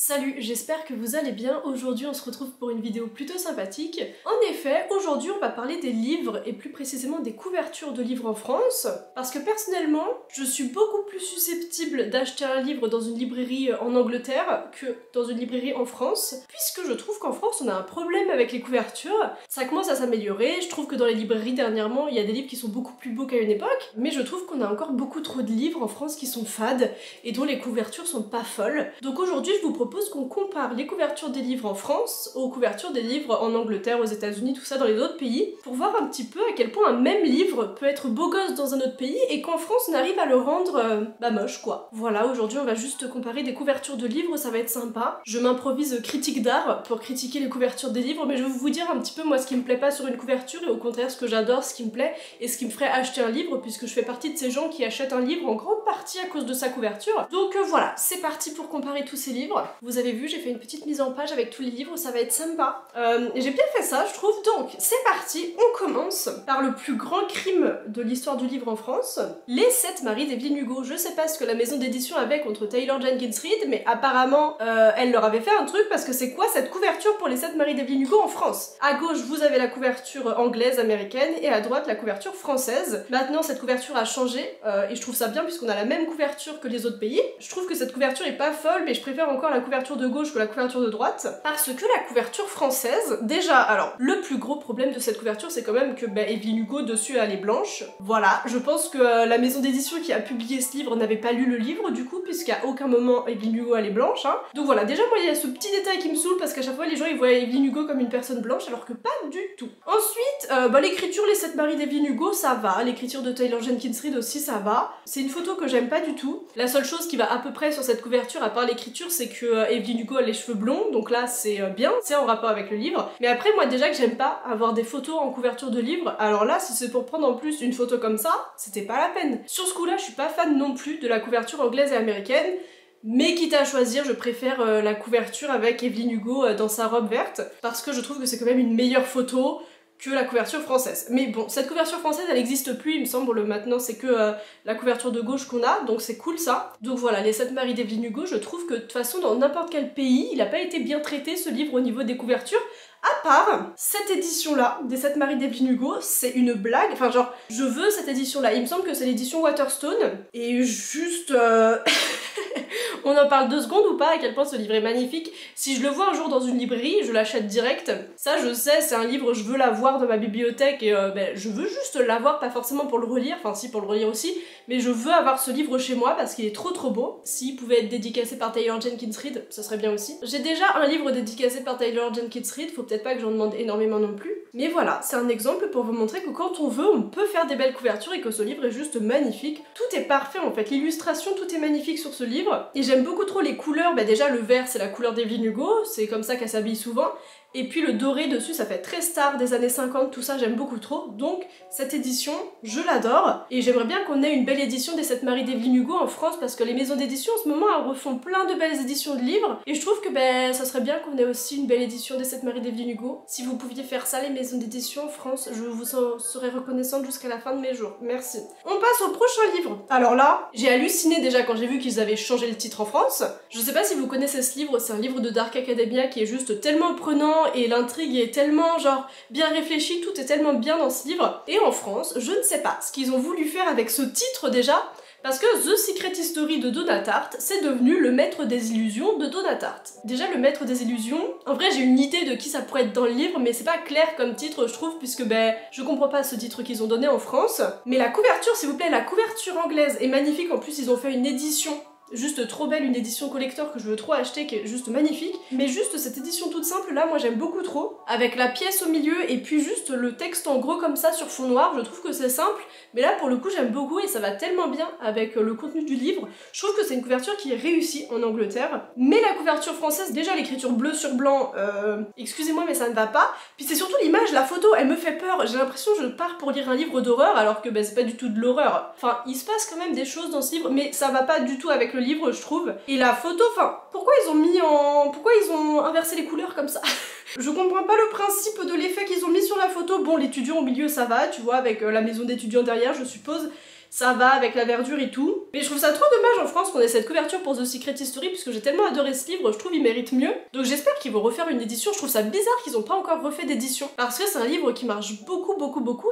Salut, j'espère que vous allez bien. Aujourd'hui on se retrouve pour une vidéo plutôt sympathique. En effet, aujourd'hui on va parler des livres et plus précisément des couvertures de livres en France parce que personnellement, je suis beaucoup plus susceptible d'acheter un livre dans une librairie en Angleterre que dans une librairie en France puisque je trouve qu'en France on a un problème avec les couvertures. Ça commence à s'améliorer, je trouve que dans les librairies dernièrement il y a des livres qui sont beaucoup plus beaux qu'à une époque, mais je trouve qu'on a encore beaucoup trop de livres en France qui sont fades et dont les couvertures sont pas folles. Donc aujourd'hui je vous propose qu'on compare les couvertures des livres en France aux couvertures des livres en Angleterre, aux États-Unis, tout ça dans les autres pays, pour voir un petit peu à quel point un même livre peut être beau gosse dans un autre pays et qu'en France on arrive à le rendre moche quoi. Voilà, aujourd'hui on va juste comparer des couvertures de livres, ça va être sympa. Je m'improvise critique d'art pour critiquer les couvertures des livres, mais je vais vous dire un petit peu moi ce qui me plaît pas sur une couverture et au contraire ce que j'adore, ce qui me plaît et ce qui me ferait acheter un livre puisque je fais partie de ces gens qui achètent un livre en grande partie à cause de sa couverture. Donc voilà, c'est parti pour comparer tous ces livres. Vous avez vu, j'ai fait une petite mise en page avec tous les livres, ça va être sympa. J'ai bien fait ça, je trouve. Donc, c'est parti, on commence par le plus grand crime de l'histoire du livre en France, les 7 maris d'Evelyn Hugo. Je sais pas ce que la maison d'édition avait contre Taylor Jenkins Reid, mais apparemment, elle leur avait fait un truc parce que c'est quoi cette couverture pour les 7 maris d'Evelyn Hugo en France? À gauche, vous avez la couverture anglaise, américaine, et à droite, la couverture française. Maintenant, cette couverture a changé, et je trouve ça bien puisqu'on a la même couverture que les autres pays. Je trouve que cette couverture est pas folle, mais je préfère encore la couverture de gauche que la couverture de droite, parce que la couverture française, déjà, alors, le plus gros problème de cette couverture, c'est quand même que Evelyn Hugo, dessus, elle est blanche. Voilà, je pense que la maison d'édition qui a publié ce livre n'avait pas lu le livre, du coup, puisqu'à aucun moment, Evelyn Hugo, elle est blanche, hein. Donc voilà, déjà, moi, il y a ce petit détail qui me saoule, parce qu'à chaque fois, les gens, ils voient Evelyn Hugo comme une personne blanche, alors que pas du tout. Ensuite, l'écriture, les 7 maris d'Evelyn Hugo, ça va. L'écriture de Taylor Jenkins Reid aussi, ça va. C'est une photo que j'aime pas du tout. La seule chose qui va à peu près sur cette couverture, à part l'écriture, c'est que Evelyn Hugo a les cheveux blonds, donc là c'est bien, c'est en rapport avec le livre. Mais après moi déjà que j'aime pas avoir des photos en couverture de livre, alors là si c'est pour prendre en plus une photo comme ça, c'était pas la peine. Sur ce coup-là je suis pas fan non plus de la couverture anglaise et américaine, mais quitte à choisir, je préfère la couverture avec Evelyn Hugo dans sa robe verte, parce que je trouve que c'est quand même une meilleure photo que la couverture française. Mais bon, cette couverture française, elle n'existe plus, il me semble, maintenant c'est que la couverture de gauche qu'on a, donc c'est cool ça. Donc voilà, les 7 maris d'Evelyn Hugo, je trouve que de toute façon, dans n'importe quel pays, il a pas été bien traité ce livre au niveau des couvertures, à part cette édition-là, des 7 maris d'Evelyn Hugo, c'est une blague, enfin genre, je veux cette édition-là, il me semble que c'est l'édition Waterstone, et juste... On en parle 2 secondes ou pas à quel point ce livre est magnifique. Si je le vois un jour dans une librairie, je l'achète direct. Ça je sais, c'est un livre, je veux l'avoir dans ma bibliothèque et je veux juste l'avoir, pas forcément pour le relire, enfin si pour le relire aussi, mais je veux avoir ce livre chez moi parce qu'il est trop beau. S'il pouvait être dédicacé par Taylor Jenkins Reid, ça serait bien aussi. J'ai déjà un livre dédicacé par Taylor Jenkins Reid, faut peut-être pas que j'en demande énormément non plus. Mais voilà, c'est un exemple pour vous montrer que quand on veut, on peut faire des belles couvertures et que ce livre est juste magnifique. Tout est parfait en fait, l'illustration, tout est magnifique sur ce livre. Et j'aime beaucoup trop les couleurs, déjà le vert c'est la couleur d'Evelyn Hugo, c'est comme ça qu'elle s'habille souvent. Et puis le doré dessus, ça fait très star des années 50, tout ça j'aime beaucoup trop. Donc cette édition, je l'adore. Et j'aimerais bien qu'on ait une belle édition des 7 maris d'Evelyn Hugo en France parce que les maisons d'édition en ce moment elles refont plein de belles éditions de livres. Et je trouve que ça serait bien qu'on ait aussi une belle édition des 7 maris d'Evelyn Hugo. Si vous pouviez faire ça les maisons d'édition en France, je vous en serais reconnaissante jusqu'à la fin de mes jours. Merci. On passe au prochain livre. Alors là, j'ai halluciné déjà quand j'ai vu qu'ils avaient changé le titre en France. Je sais pas si vous connaissez ce livre, c'est un livre de Dark Academia qui est juste tellement prenant et l'intrigue est tellement genre bien réfléchie, tout est tellement bien dans ce livre. Et en France, je ne sais pas ce qu'ils ont voulu faire avec ce titre déjà, parce que The Secret History de Donna Tartt, c'est devenu le maître des illusions de Donna Tartt. Déjà le maître des illusions, en vrai j'ai une idée de qui ça pourrait être dans le livre, mais c'est pas clair comme titre je trouve, puisque je comprends pas ce titre qu'ils ont donné en France. Mais la couverture s'il vous plaît, la couverture anglaise est magnifique, en plus ils ont fait une édition juste trop belle, une édition collector que je veux trop acheter, qui est juste magnifique. Mais juste cette édition toute simple là, moi j'aime beaucoup trop. Avec la pièce au milieu et puis juste le texte en gros comme ça sur fond noir, je trouve que c'est simple. Mais là pour le coup j'aime beaucoup et ça va tellement bien avec le contenu du livre. Je trouve que c'est une couverture qui est réussie en Angleterre. Mais la couverture française, déjà l'écriture bleu sur blanc, excusez-moi mais ça ne va pas. Puis c'est surtout l'image, la photo, elle me fait peur. J'ai l'impression que je pars pour lire un livre d'horreur alors que c'est pas du tout de l'horreur. Enfin il se passe quand même des choses dans ce livre, mais ça va pas du tout avec le livre je trouve. Et la photo, enfin, pourquoi ils ont inversé les couleurs comme ça? Je comprends pas le principe de l'effet qu'ils ont mis sur la photo. Bon, l'étudiant au milieu ça va, tu vois, avec la maison d'étudiants derrière je suppose. ça va avec la verdure et tout. Mais je trouve ça trop dommage en France qu'on ait cette couverture pour The Secret History, puisque j'ai tellement adoré ce livre, je trouve il mérite mieux. Donc j'espère qu'ils vont refaire une édition. Je trouve ça bizarre qu'ils ont pas encore refait d'édition, parce que c'est un livre qui marche beaucoup,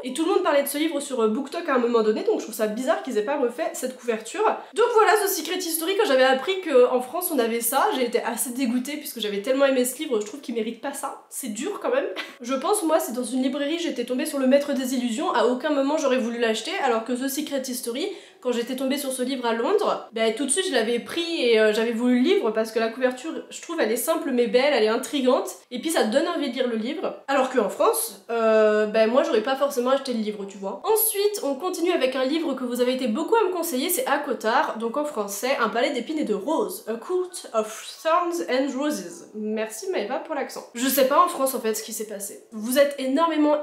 et tout le monde parlait de ce livre sur BookTok à un moment donné, donc je trouve ça bizarre qu'ils aient pas refait cette couverture. Donc voilà, The Secret History, quand j'avais appris qu'en France on avait ça, j'ai été assez dégoûtée, puisque j'avais tellement aimé ce livre, je trouve qu'il mérite pas ça. C'est dur quand même. Je pense, moi, c'est dans une librairie, j'étais tombée sur Le Maître des Illusions, à aucun moment j'aurais voulu l'acheter, alors que The Secret History, quand j'étais tombée sur ce livre à Londres, bah, tout de suite je l'avais pris et j'avais voulu le livre parce que la couverture, je trouve, elle est simple mais belle, elle est intrigante, et puis ça te donne envie de lire le livre. Alors qu'en France, bah, moi j'aurais pas forcément acheté le livre, tu vois. Ensuite, on continue avec un livre que vous avez été beaucoup à me conseiller, c'est ACOTAR, donc en français, Un palais d'épines et de roses, A Court of Thorns and Roses. Merci Maëva pour l'accent. Je sais pas en France en fait ce qui s'est passé. Vous êtes énormément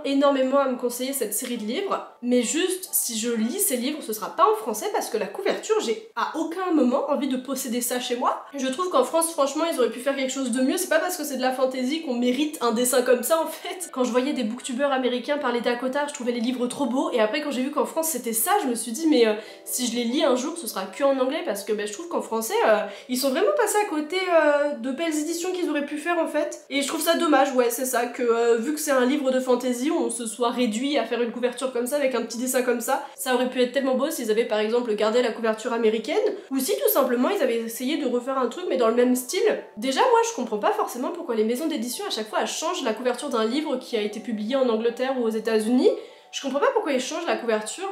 à me conseiller cette série de livres, mais juste, si je lis ces livres, ce sera pas en français parce que la couverture, j'ai à aucun moment envie de posséder ça chez moi. Je trouve qu'en France, franchement, ils auraient pu faire quelque chose de mieux. C'est pas parce que c'est de la fantasy qu'on mérite un dessin comme ça, en fait. Quand je voyais des booktubeurs américains parler d'ACOTAR, je trouvais les livres trop beaux, et après quand j'ai vu qu'en France c'était ça, je me suis dit mais si je les lis un jour, ce sera que en anglais, parce que je trouve qu'en français, ils sont vraiment passés à côté de belles éditions qu'ils auraient pu faire en fait. Et je trouve ça dommage, ouais, c'est ça, que vu que c'est un livre de fantasy, on se soit réduit à faire une couverture comme ça, avec un petit dessin comme ça aurait pu être tellement beau s'ils avaient par exemple gardé la couverture américaine, ou si tout simplement ils avaient essayé de refaire un truc mais dans le même style. Déjà moi je comprends pas forcément pourquoi les maisons d'édition à chaque fois elles changent la couverture d'un livre qui a été publié en Angleterre ou aux États-Unis. Je comprends pas pourquoi ils changent la couverture.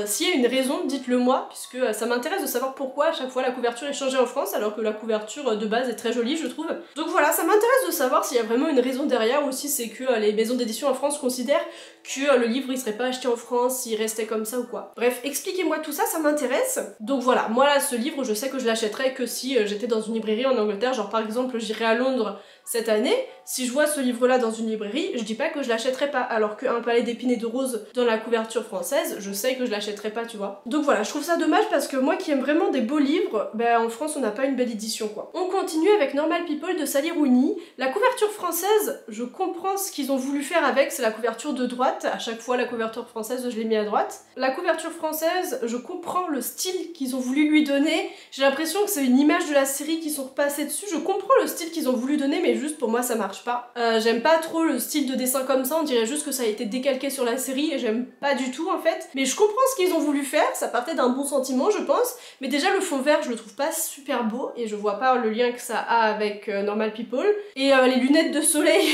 S'il y a une raison, dites-le moi, puisque ça m'intéresse de savoir pourquoi à chaque fois la couverture est changée en France, alors que la couverture de base est très jolie, je trouve. Donc voilà, ça m'intéresse de savoir s'il y a vraiment une raison derrière, ou si c'est que les maisons d'édition en France considèrent que le livre il serait pas acheté en France s'il restait comme ça ou quoi. Bref, expliquez-moi tout ça, ça m'intéresse. Donc voilà, moi là, ce livre, je sais que je l'achèterais que si j'étais dans une librairie en Angleterre, genre par exemple j'irais à Londres cette année, si je vois ce livre-là dans une librairie, je dis pas que je l'achèterais pas, alors qu'un palais d'épines et de roses dans la couverture française, je sais que je l'achèterais pas, tu vois. Donc voilà, je trouve ça dommage parce que moi qui aime vraiment des beaux livres, ben en France on n'a pas une belle édition quoi. On continue avec Normal People de Sally Rooney. La couverture française, je comprends ce qu'ils ont voulu faire avec, c'est la couverture de droite, à chaque fois la couverture française je l'ai mis à droite. La couverture française, je comprends le style qu'ils ont voulu lui donner, j'ai l'impression que c'est une image de la série qui sont repassés dessus, je comprends le style qu'ils ont voulu donner mais juste pour moi ça marche pas. J'aime pas trop le style de dessin comme ça, on dirait juste que ça a été décalqué sur la série et j'aime pas du tout en fait. Mais je comprends ce qu'ils ont voulu faire, ça partait d'un bon sentiment je pense, mais déjà le fond vert je le trouve pas super beau et je vois pas le lien que ça a avec Normal People. Et les lunettes de soleil,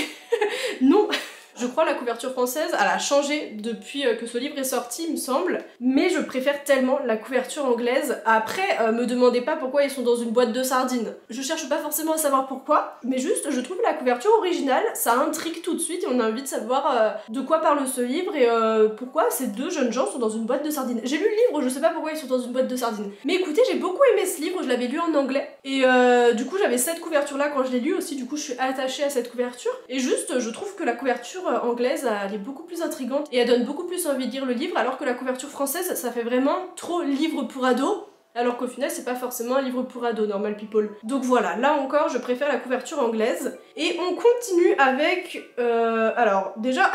non. Je crois la couverture française, elle a changé depuis que ce livre est sorti, il me semble, mais je préfère tellement la couverture anglaise. Après, me demandez pas pourquoi ils sont dans une boîte de sardines. Je cherche pas forcément à savoir pourquoi, mais juste, je trouve la couverture originale, ça intrigue tout de suite et on a envie de savoir de quoi parle ce livre et pourquoi ces deux jeunes gens sont dans une boîte de sardines. J'ai lu le livre, je sais pas pourquoi ils sont dans une boîte de sardines. Mais écoutez, j'ai beaucoup aimé ce livre, je l'avais lu en anglais, et du coup j'avais cette couverture-là quand je l'ai lu aussi, du coup je suis attachée à cette couverture, et juste, je trouve que la couverture anglaise, elle est beaucoup plus intrigante et elle donne beaucoup plus envie de lire le livre, alors que la couverture française, ça fait vraiment trop livre pour ados, alors qu'au final c'est pas forcément un livre pour ados, Normal People. Donc voilà, là encore je préfère la couverture anglaise. Et on continue avec... alors déjà,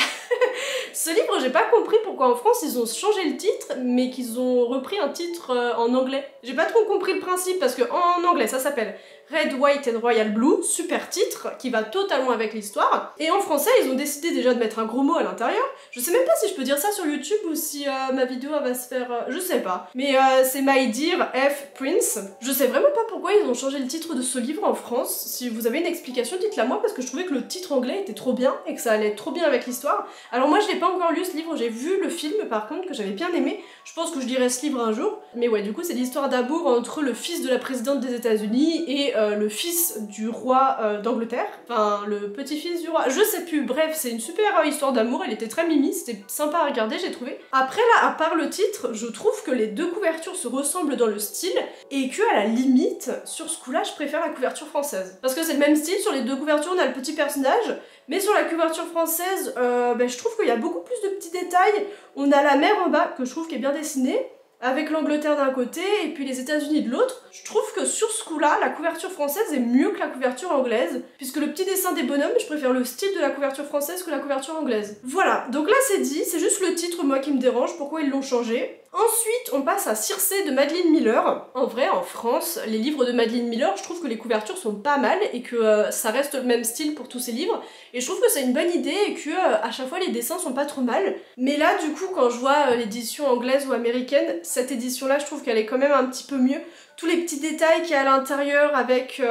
ce livre j'ai pas compris pourquoi en France ils ont changé le titre, mais qu'ils ont repris un titre en anglais. J'ai pas trop compris le principe, parce que en anglais ça s'appelle Red, White and Royal Blue, super titre, qui va totalement avec l'histoire. Et en français, ils ont décidé déjà de mettre un gros mot à l'intérieur. Je sais même pas si je peux dire ça sur YouTube ou si ma vidéo elle va se faire... je sais pas. Mais c'est My Dear F. Prince. Je sais vraiment pas pourquoi ils ont changé le titre de ce livre en France. Si vous avez une explication, dites-la moi, parce que je trouvais que le titre anglais était trop bien et que ça allait trop bien avec l'histoire. Alors moi, je l'ai pas encore lu ce livre, j'ai vu le film par contre, que j'avais bien aimé. Je pense que je lirai ce livre un jour. Mais ouais, du coup, c'est l'histoire d'amour entre le fils de la présidente des États-Unis et le fils du roi d'Angleterre, enfin le petit-fils du roi, je sais plus, bref, c'est une super histoire d'amour, elle était très mimi, c'était sympa à regarder, j'ai trouvé. Après là, à part le titre, je trouve que les deux couvertures se ressemblent dans le style, et que à la limite, sur ce coup-là, je préfère la couverture française. Parce que c'est le même style, sur les deux couvertures, on a le petit personnage, mais sur la couverture française, je trouve qu'il y a beaucoup plus de petits détails. On a la mer en bas, que je trouve qui est bien dessinée, avec l'Angleterre d'un côté et puis les États-Unis de l'autre. Je trouve que sur ce coup-là, la couverture française est mieux que la couverture anglaise, puisque le petit dessin des bonhommes, je préfère le style de la couverture française que la couverture anglaise. Voilà, donc là c'est dit, c'est juste le titre moi qui me dérange, pourquoi ils l'ont changé. Ensuite, on passe à Circé de Madeline Miller. En vrai, en France, les livres de Madeline Miller, je trouve que les couvertures sont pas mal et que ça reste le même style pour tous ses livres. Et je trouve que c'est une bonne idée et que à chaque fois les dessins sont pas trop mal. Mais là, du coup, quand je vois l'édition anglaise ou américaine, cette édition-là, je trouve qu'elle est quand même un petit peu mieux. Tous les petits détails qu'il y a à l'intérieur avec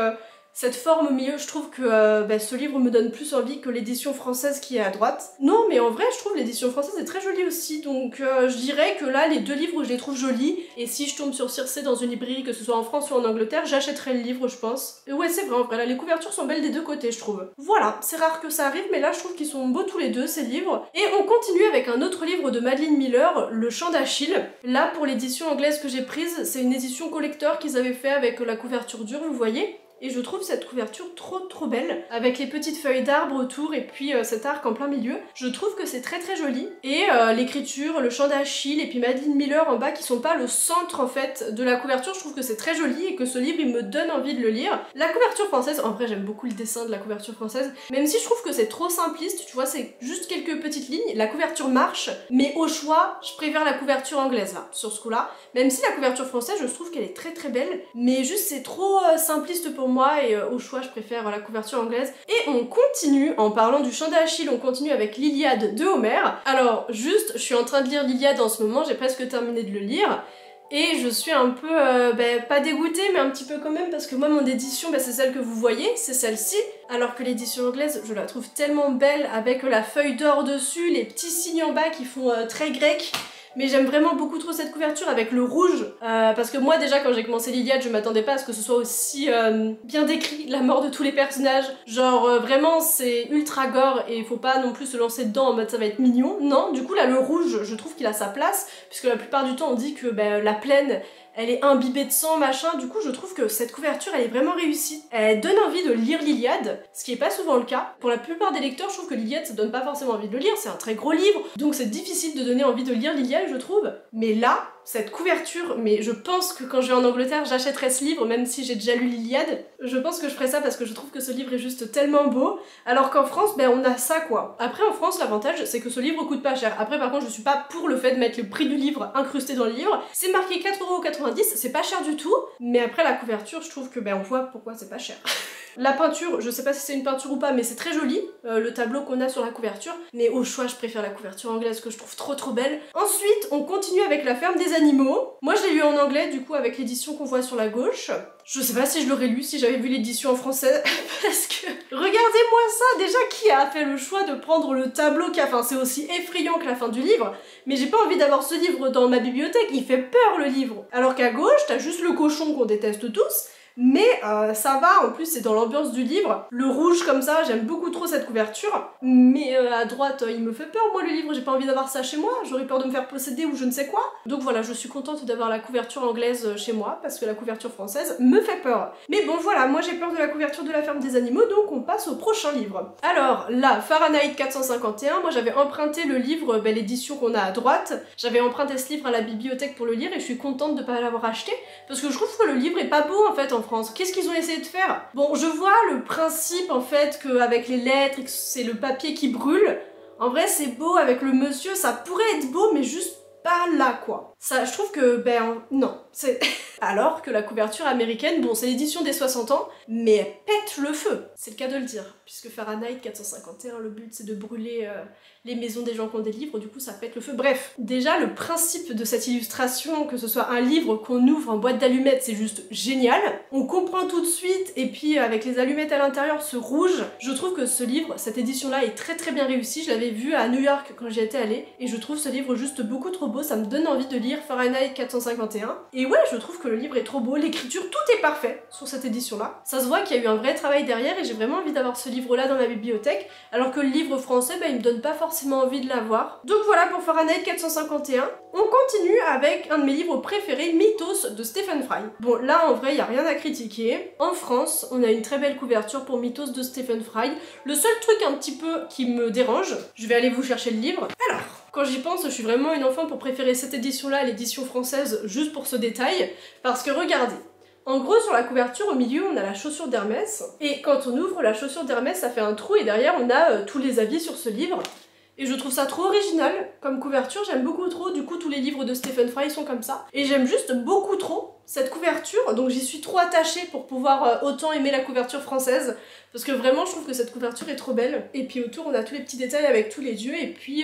cette forme au milieu, je trouve que ce livre me donne plus envie que l'édition française qui est à droite. Non, mais en vrai, je trouve l'édition française est très jolie aussi, donc je dirais que là, les deux livres, je les trouve jolis, et si je tombe sur Circé dans une librairie, que ce soit en France ou en Angleterre, j'achèterai le livre, je pense. Et ouais, c'est vrai, en vrai, là, les couvertures sont belles des deux côtés, je trouve. Voilà, c'est rare que ça arrive, mais là, je trouve qu'ils sont beaux tous les deux, ces livres. Et on continue avec un autre livre de Madeline Miller, Le Chant d'Achille. Là, pour l'édition anglaise que j'ai prise, c'est une édition collector qu'ils avaient fait avec la couverture dure, vous voyez. Et je trouve cette couverture trop belle, avec les petites feuilles d'arbre autour et puis cet arc en plein milieu. Je trouve que c'est très joli. Et l'écriture, le chant d'Achille et puis Madeline Miller en bas qui sont pas le centre en fait de la couverture, je trouve que c'est très joli et que ce livre il me donne envie de le lire. La couverture française, en vrai j'aime beaucoup le dessin de la couverture française, même si je trouve que c'est trop simpliste, tu vois, c'est juste quelques petites lignes. La couverture marche, mais au choix, je préfère la couverture anglaise là, sur ce coup-là. Même si la couverture française, je trouve qu'elle est très belle, mais juste c'est trop simpliste pour moi et au choix je préfère la couverture anglaise. Et on continue, en parlant du chant d'Achille, on continue avec l'Iliade de Homère. Alors juste, je suis en train de lire l'Iliade en ce moment, j'ai presque terminé de le lire. Et je suis un peu, pas dégoûtée, mais un petit peu quand même, parce que moi, mon édition, c'est celle que vous voyez, c'est celle-ci. Alors que l'édition anglaise, je la trouve tellement belle, avec la feuille d'or dessus, les petits signes en bas qui font très grec. Mais j'aime vraiment beaucoup trop cette couverture avec le rouge, parce que moi déjà quand j'ai commencé l'Iliade je m'attendais pas à ce que ce soit aussi bien décrit, la mort de tous les personnages. Genre vraiment c'est ultra gore et il faut pas non plus se lancer dedans en mode ça va être mignon. Non, du coup là le rouge je trouve qu'il a sa place, puisque la plupart du temps on dit que la plaine elle est imbibée de sang, machin, du coup je trouve que cette couverture elle est vraiment réussie. Elle donne envie de lire l'Iliade, ce qui est pas souvent le cas. Pour la plupart des lecteurs, je trouve que l'Iliade ça donne pas forcément envie de le lire, c'est un très gros livre, donc c'est difficile de donner envie de lire l'Iliade je trouve. Mais là, cette couverture, mais je pense que quand je vais en Angleterre, j'achèterai ce livre, même si j'ai déjà lu l'Iliade. Je pense que je ferai ça parce que je trouve que ce livre est juste tellement beau, alors qu'en France, on a ça quoi. Après en France, l'avantage c'est que ce livre coûte pas cher. Après par contre, je suis pas pour le fait de mettre le prix du livre incrusté dans le livre. C'est marqué 4,90 €, c'est pas cher du tout, mais après la couverture, je trouve que on voit pourquoi c'est pas cher. La peinture, je sais pas si c'est une peinture ou pas, mais c'est très joli, le tableau qu'on a sur la couverture, mais au choix je préfère la couverture anglaise que je trouve trop belle. Ensuite, on continue avec La Ferme des Animaux. Moi je l'ai lu en anglais du coup avec l'édition qu'on voit sur la gauche. Je sais pas si je l'aurais lu si j'avais vu l'édition en français, parce que regardez-moi ça, déjà qui a fait le choix de prendre le tableau qui a, enfin c'est aussi effrayant que la fin du livre, mais j'ai pas envie d'avoir ce livre dans ma bibliothèque, il fait peur le livre. Alors qu'à gauche, t'as juste le cochon qu'on déteste tous, mais ça va, en plus c'est dans l'ambiance du livre. Le rouge comme ça, j'aime beaucoup trop cette couverture, mais à droite il me fait peur moi le livre, j'ai pas envie d'avoir ça chez moi, j'aurais peur de me faire posséder ou je ne sais quoi. Donc voilà, je suis contente d'avoir la couverture anglaise chez moi, parce que la couverture française me fait peur. Mais bon voilà, moi j'ai peur de la couverture de La Ferme des Animaux, donc on passe au prochain livre. Alors là, Fahrenheit 451, moi j'avais emprunté le livre, l'édition qu'on a à droite, j'avais emprunté ce livre à la bibliothèque pour le lire et je suis contente de pas l'avoir acheté, parce que je trouve que le livre est pas beau en fait en France. Qu'est-ce qu'ils ont essayé de faire? Bon, je vois le principe en fait qu'avec les lettres, et que c'est le papier qui brûle. En vrai, c'est beau avec le monsieur, ça pourrait être beau, mais juste pas là quoi. Ça, je trouve que, non, c'est... Alors que la couverture américaine, bon, c'est l'édition des 60 ans, mais elle pète le feu, c'est le cas de le dire. Puisque Fahrenheit 451, le but c'est de brûler les maisons des gens qui ont des livres, du coup ça pète le feu. Bref, déjà le principe de cette illustration, que ce soit un livre qu'on ouvre en boîte d'allumettes, c'est juste génial. On comprend tout de suite, et puis avec les allumettes à l'intérieur, ce rouge, je trouve que ce livre, cette édition-là est très bien réussie. Je l'avais vu à New York quand j'y étais allée, et je trouve ce livre juste beaucoup trop beau, ça me donne envie de lire Fahrenheit 451. Et ouais, je trouve que le livre est trop beau, l'écriture, tout est parfait sur cette édition-là. Ça se voit qu'il y a eu un vrai travail derrière et j'ai vraiment envie d'avoir ce livre-là dans ma bibliothèque, alors que le livre français, il me donne pas forcément envie de l'avoir. Donc voilà pour Fahrenheit 451. On continue avec un de mes livres préférés, Mythos de Stephen Fry. Bon, là en vrai, il n'y a rien à critiquer. En France, on a une très belle couverture pour Mythos de Stephen Fry. Le seul truc un petit peu qui me dérange, je vais aller vous chercher le livre. Alors, quand j'y pense, je suis vraiment une enfant pour préférer cette édition-là à l'édition française, juste pour ce détail, parce que regardez, en gros sur la couverture au milieu on a la chaussure d'Hermès, et quand on ouvre la chaussure d'Hermès ça fait un trou et derrière on a tous les avis sur ce livre, et je trouve ça trop original comme couverture, j'aime beaucoup trop, du coup tous les livres de Stephen Fry sont comme ça, et j'aime juste beaucoup trop cette couverture, donc j'y suis trop attachée pour pouvoir autant aimer la couverture française, parce que vraiment je trouve que cette couverture est trop belle. Et puis autour on a tous les petits détails avec tous les dieux, et puis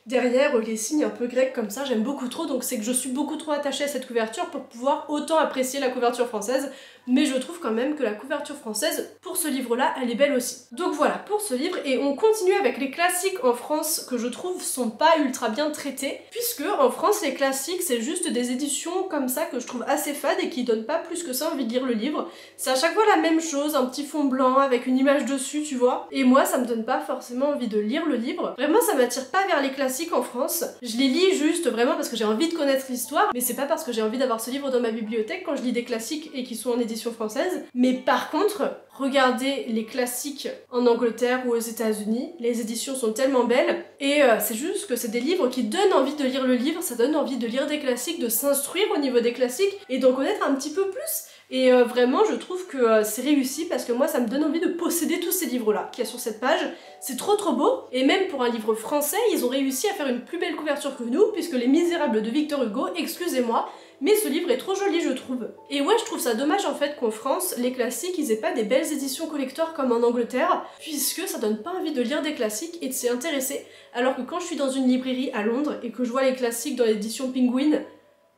derrière les signes un peu grecs comme ça, j'aime beaucoup trop, donc c'est que je suis beaucoup trop attachée à cette couverture pour pouvoir autant apprécier la couverture française, mais je trouve quand même que la couverture française pour ce livre-là, elle est belle aussi. Donc voilà pour ce livre, et on continue avec les classiques en France que je trouve sont pas ultra bien traités, puisque en France les classiques c'est juste des éditions comme ça que je trouve assez fades et qui donnent pas plus que ça envie de lire le livre. C'est à chaque fois la même chose, un petit fond blanc avec une image dessus, tu vois, et moi ça me donne pas forcément envie de lire le livre. Vraiment ça m'attire pas vers les classiques en France. Je les lis juste vraiment parce que j'ai envie de connaître l'histoire, mais c'est pas parce que j'ai envie d'avoir ce livre dans ma bibliothèque quand je lis des classiques et qui sont en édition française. Mais par contre, regardez les classiques en Angleterre ou aux États-Unis, les éditions sont tellement belles, et c'est juste que c'est des livres qui donnent envie de lire le livre, ça donne envie de lire des classiques, de s'instruire au niveau des classiques et d'en connaître un petit peu plus. Et vraiment je trouve que c'est réussi parce que moi ça me donne envie de posséder tous ces livres-là qu'il y a sur cette page. C'est trop beau, et même pour un livre français, ils ont réussi à faire une plus belle couverture que nous, puisque Les Misérables de Victor Hugo, excusez-moi, mais ce livre est trop joli je trouve. Et ouais, je trouve ça dommage en fait qu'en France, les classiques ils aient pas des belles éditions collector comme en Angleterre, puisque ça donne pas envie de lire des classiques et de s'y intéresser, alors que quand je suis dans une librairie à Londres et que je vois les classiques dans l'édition Penguin,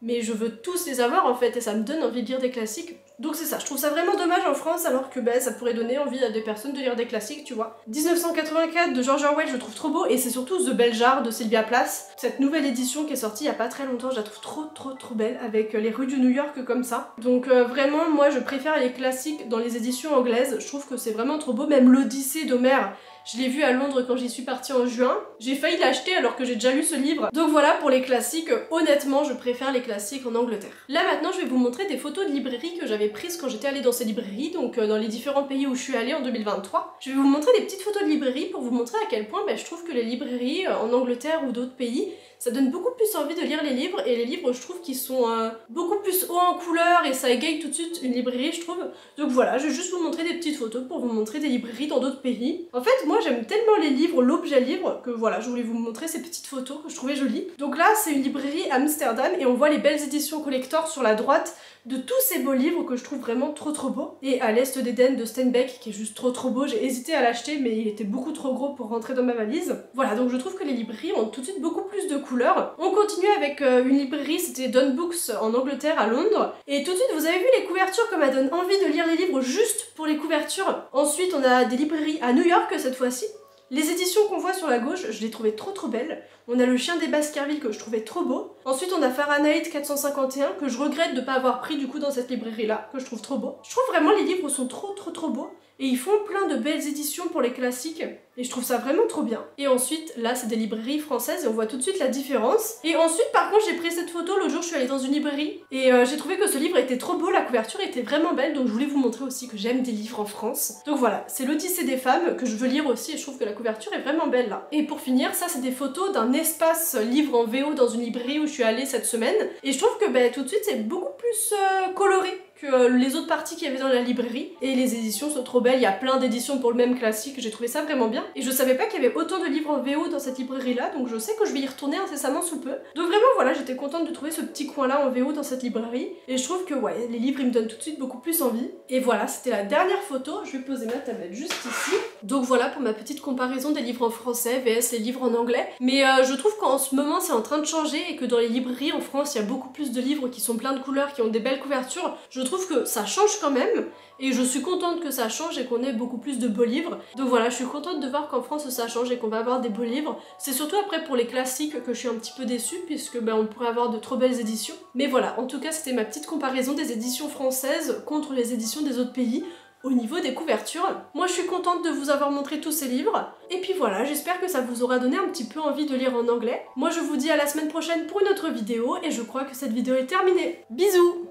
mais je veux tous les avoir en fait, et ça me donne envie de lire des classiques. Donc c'est ça, je trouve ça vraiment dommage en France, alors que ça pourrait donner envie à des personnes de lire des classiques, tu vois. 1984 de George Orwell, je trouve trop beau, et c'est surtout The Bell Jar de Sylvia Plath. Cette nouvelle édition qui est sortie il y a pas très longtemps, je la trouve trop belle, avec les rues du New York comme ça. Donc vraiment, moi je préfère les classiques dans les éditions anglaises, je trouve que c'est vraiment trop beau, même l'Odyssée d'Homère. Je l'ai vu à Londres quand j'y suis partie en juin. J'ai failli l'acheter alors que j'ai déjà lu ce livre. Donc voilà pour les classiques, honnêtement je préfère les classiques en Angleterre. Là maintenant je vais vous montrer des photos de librairies que j'avais prises quand j'étais allée dans ces librairies, donc dans les différents pays où je suis allée en 2023. Je vais vous montrer des petites photos de librairies pour vous montrer à quel point je trouve que les librairies en Angleterre ou d'autres pays, ça donne beaucoup plus envie de lire les livres, et les livres je trouve qu'ils sont beaucoup plus hauts en couleur et ça égaye tout de suite une librairie je trouve. Donc voilà, je vais juste vous montrer des petites photos pour vous montrer des librairies dans d'autres pays. En fait moi j'aime tellement les livres, l'objet livre, que voilà, je voulais vous montrer ces petites photos que je trouvais jolies. Donc là c'est une librairie à Amsterdam et on voit les belles éditions collector sur la droite de tous ces beaux livres que je trouve vraiment trop beaux. Et à l'Est d'Éden de Steinbeck qui est juste trop beau, j'ai hésité à l'acheter mais il était beaucoup trop gros pour rentrer dans ma valise. Voilà, donc je trouve que les librairies ont tout de suite beaucoup plus de couleurs. On continue avec une librairie, c'était Don Books en Angleterre à Londres. Et tout de suite vous avez vu les couvertures comme elles donnent envie de lire les livres juste pour les couvertures. Ensuite on a des librairies à New York cette fois-ci. Les éditions qu'on voit sur la gauche, je les trouvais trop belles. On a Le Chien des Baskerville que je trouvais trop beau. Ensuite on a Fahrenheit 451 que je regrette de pas avoir pris du coup dans cette librairie là, que je trouve trop beau. Je trouve vraiment les livres sont trop beaux. Et ils font plein de belles éditions pour les classiques. Et je trouve ça vraiment trop bien. Et ensuite, là c'est des librairies françaises et on voit tout de suite la différence. Et ensuite par contre j'ai pris cette photo, l'autre jour je suis allée dans une librairie. Et j'ai trouvé que ce livre était trop beau, la couverture était vraiment belle. Donc je voulais vous montrer aussi que j'aime des livres en France. Donc voilà, c'est l'Odyssée des femmes que je veux lire aussi et je trouve que la couverture est vraiment belle là. Et pour finir, ça c'est des photos d'un espace livre en VO dans une librairie où je suis allée cette semaine. Et je trouve que tout de suite c'est beaucoup plus coloré que les autres parties qu'il y avait dans la librairie. Et les éditions sont trop belles, il y a plein d'éditions pour le même classique, j'ai trouvé ça vraiment bien. Et je savais pas qu'il y avait autant de livres en VO dans cette librairie là, donc je sais que je vais y retourner incessamment sous peu. Donc vraiment voilà, j'étais contente de trouver ce petit coin là en VO dans cette librairie. Et je trouve que ouais, les livres ils me donnent tout de suite beaucoup plus envie. Et voilà, c'était la dernière photo, je vais poser ma tablette juste ici. Donc voilà pour ma petite comparaison des livres en français vs les livres en anglais. Mais je trouve qu'en ce moment c'est en train de changer et que dans les librairies en France il y a beaucoup plus de livres qui sont pleins de couleurs, qui ont des belles couvertures. Je trouve que ça change quand même et je suis contente que ça change et qu'on ait beaucoup plus de beaux livres. Donc voilà, je suis contente de voir qu'en France ça change et qu'on va avoir des beaux livres. C'est surtout après pour les classiques que je suis un petit peu déçue puisque on pourrait avoir de trop belles éditions. Mais voilà, en tout cas c'était ma petite comparaison des éditions françaises contre les éditions des autres pays au niveau des couvertures. Moi je suis contente de vous avoir montré tous ces livres. Et puis voilà, j'espère que ça vous aura donné un petit peu envie de lire en anglais. Moi je vous dis à la semaine prochaine pour une autre vidéo et je crois que cette vidéo est terminée. Bisous!